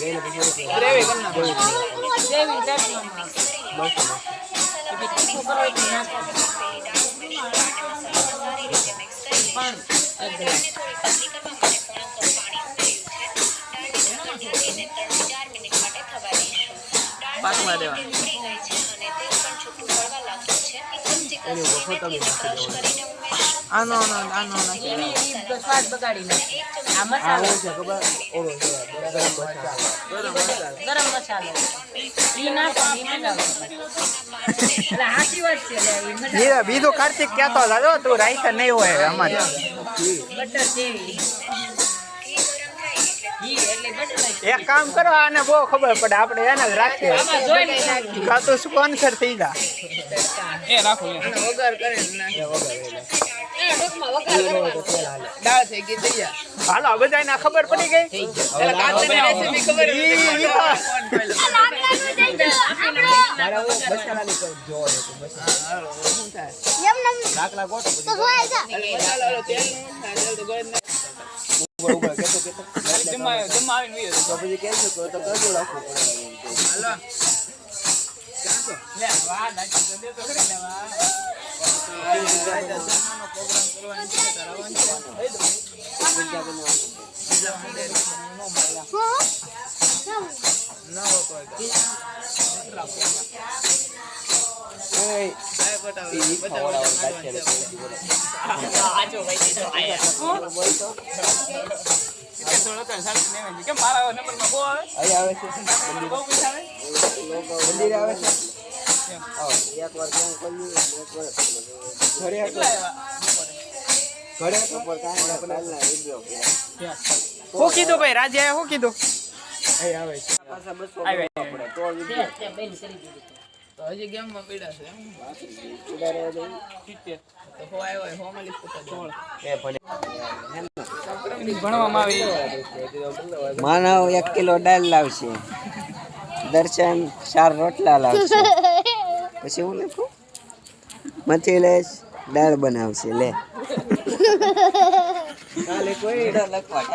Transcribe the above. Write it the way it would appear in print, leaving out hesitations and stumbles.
Gravy કરના gravy ચટણીમાં બસ તીખું કરો એટલે નાખો પાકવા દેવા આનો સ્વાદ બગાડી નાખે આ મસાલો છે ખબર ઓળો છે ગરમ મસાલો ઈ નાખો ઈ મજા આવે એટલે હાચી વાત છે એટલે બીજું કાર્તિક કહેતો હતો તું રાઈસ નહીં હોય અમારે બટર જેવી એક કામ કરો આને બહુ ખબર પડે આપણે એને જ રાખીએ આમાં જોઈને નાખી કાં તો સ્પોન્સર થઈ જા એ રાખો અને વઘાર કરીને નાખી દાળ થઈ ગઈ તૈયાર હાલો બધાને ખબર પડી ગઈ એટલે કાતરની રેસીપી ખબર શું કીધું ભાઈ રાજ્ય શું કીધું હજી ગેમમાં પીડા છે ભણવામાં આવી માનવ 1 કિલો દાળ લાવશે, દર્શન 4 રોટલા લાવશે, પછી હું લખું મથિલેશ દાળ બનાવશે. લે કાલે કોઈ લખવા